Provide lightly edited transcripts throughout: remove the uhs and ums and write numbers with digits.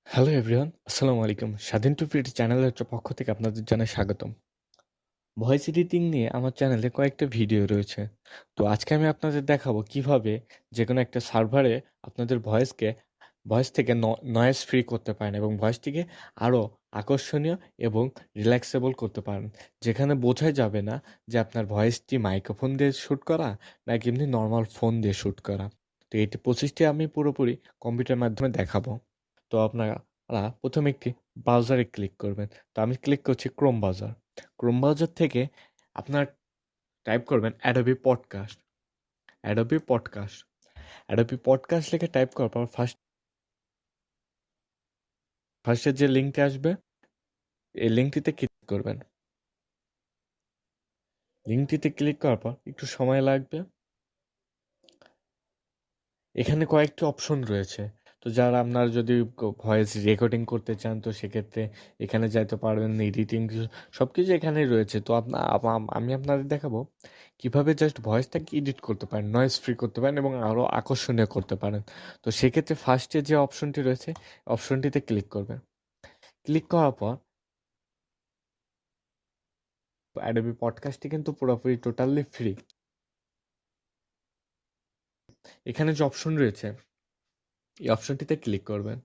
Hello everyone, আসসালামু আলাইকুম। স্বাধীন টু ফিট চ্যানেলের পক্ষ থেকে আপনাদের জানাই স্বাগতম। ভয়েস এডিটিং নিয়ে আমার চ্যানেলে কয়েকটা ভিডিও রয়েছে। তো আজকে আমি আপনাদের দেখাবো কিভাবে যে কোনো একটা সার্ভারে আপনাদের ভয়েস থেকে নয়েজ ফ্রি করতে পারেন এবং ভয়েসটিকে আরও আকর্ষণীয় এবং রিল্যাক্সেবল করতে পারেন, যেখানে বোঝাই যাবে না যে আপনার ভয়েসটি মাইক্রোফোন দিয়ে শ্যুট করা নাকি এমনি নর্মাল ফোন দিয়ে শ্যুট করা। তো এই প্রসেসটি আমি পুরোপুরি কম্পিউটার মাধ্যমে দেখাবো। তো আপনারা প্রথমে একটি ব্রাউজারে ক্লিক করবেন। তো আমি ক্লিক করছি ক্রোম ব্রাউজার। ক্রোম ব্রাউজার থেকে আপনার টাইপ করবেন Adobe podcast. Adobe podcast Adobe podcast লিখে টাইপ করার পর ফার্স্টে যে লিঙ্কটি আসবে এই লিঙ্কটিতে ক্লিক করবেন। লিঙ্কটিতে ক্লিক করার পর একটু সময় লাগবে। এখানে কয়েকটি অপশন রয়েছে। তো যারা আপনার যদি ভয়েস রেকর্ডিং করতে চান তো সেক্ষেত্রে এখানে যাইতে পারবেন। এডিটিং সব কিছু এখানেই রয়েছে। তো আমি আপনাদের দেখাবো কিভাবে জাস্ট ভয়েসটাকে এডিট করতে পারেন, নয়েজ ফ্রি করতে পারেন এবং আরও আকর্ষণীয় করতে পারেন। তো সেক্ষেত্রে ফার্স্টে যে অপশনটি রয়েছে অপশনটিতে ক্লিক করবেন। ক্লিক করার পর অ্যাডোবি পডকাস্টটি কিন্তু পুরোপুরি টোটালি ফ্রি। এখানে যে অপশন রয়েছে এই অপশনটিতে ক্লিক করবেন।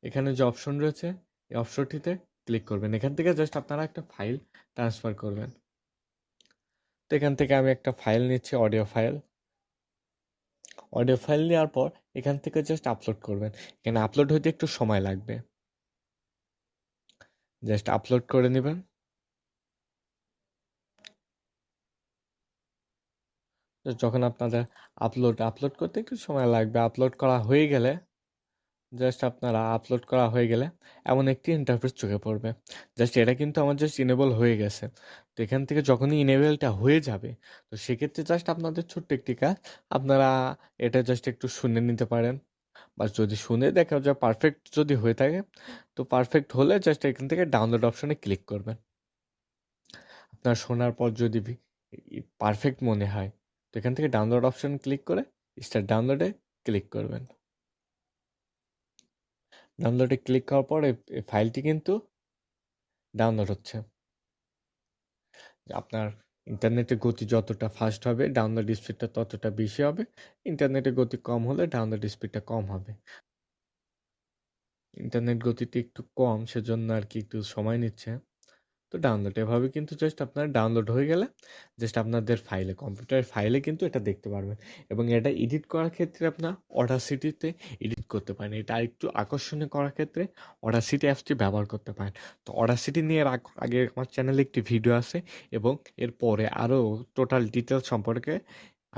এখানে যে অপশন রয়েছে এই অপশনটিতে ক্লিক করবেন। এখান থেকে জাস্ট আপনারা একটা ফাইল ট্রান্সফার করবেন। তো এখান থেকে আমি একটা ফাইল নিচ্ছি, অডিও ফাইল। অডিও ফাইল নেওয়ার পর এখান থেকে জাস্ট আপলোড করবেন। এখানে আপলোড হতে একটু সময় লাগবে, জাস্ট আপলোড করে নেবেন। তো যখন আপনাদের আপলোড করতে একটু সময় লাগবে, আপলোড করা হয়ে গেলে আপলোড করা হয়ে গেলে এমন একটি ইন্টারফেস চোখে পড়বে। জাস্ট এটা কিন্তু আমার জাস্ট ইনেবল হয়ে গেছে। তো এখান থেকে যখনই ইনেবলটা হয়ে যাবে তো সেক্ষেত্রে জাস্ট আপনাদের ছোট্ট একটি কাজ, আপনারা এটা জাস্ট একটু শুনে নিতে পারেন। বা যদি শুনে দেখা যায় পারফেক্ট যদি হয়ে থাকে তো পারফেক্ট হলে জাস্ট এখান থেকে ডাউনলোড অপশনে ক্লিক করবেন। আপনার শোনার পর যদি পারফেক্ট মনে হয় তো এখান থেকে ডাউনলোড অপশন ক্লিক করে স্টার্ট ডাউনলোডে ক্লিক করবেন। ডাউনলোডে ক্লিক করার পর এই ফাইলটি কিন্তু ডাউনলোড হচ্ছে। আপনার ইন্টারনেটের গতি যতটা ফাস্ট হবে ডাউনলোড স্পিডটা ততটা বেশি হবে। ইন্টারনেটের গতি কম হলে ডাউনলোড স্পিডটা কম হবে। ইন্টারনেট গতিটি একটু কম সেজন্য আর কি একটু সময় নিচ্ছে। তো ডাউনলোড এভাবে কিন্তু জাস্ট আপনার ডাউনলোড হয়ে গেলে জাস্ট আপনাদের কম্পিউটারের ফাইলে কিন্তু এটা দেখতে পারবেন এবং এটা এডিট করার ক্ষেত্রে আপনার অডাসিটিতে এডিট করতে পারেন। এটা আরেকটু আকর্ষণীয় করার ক্ষেত্রে অডাসিটি অ্যাপসটি ব্যবহার করতে পারেন। তো অডাসিটি নিয়ে আগে আমার চ্যানেলে একটি ভিডিও আছে এবং এরপরে আরও টোটাল ডিটেলস সম্পর্কে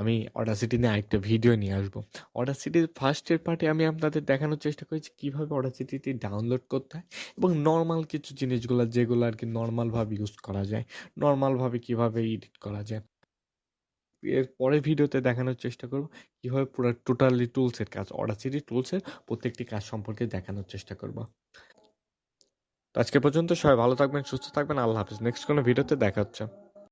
আমি অডাসিটি নিয়ে আরেকটা ভিডিও নিয়ে আসবো। অডাসিটির ফার্স্টের পার্টে আমি আপনাদের দেখানোর চেষ্টা করেছি কীভাবে অডাসিটিটি ডাউনলোড করতে হয় এবং নর্মাল কিছু জিনিসগুলো যেগুলো আর কি নর্মালভাবে ইউজ করা যায়, নর্মালভাবে কিভাবে এডিট করা যায়। এর পরের ভিডিওতে দেখানোর চেষ্টা করব কিভাবে পুরো টোটালি টুলসের কাজ, অডাসিটি টুলসের প্রত্যেকটি কাজ সম্পর্কে দেখানোর চেষ্টা করব। তো আজকে পর্যন্ত সবাই ভালো থাকবেন, সুস্থ থাকবেন। আল্লাহ হাফেজ। নেক্সট কোনো ভিডিওতে দেখা হচ্ছে।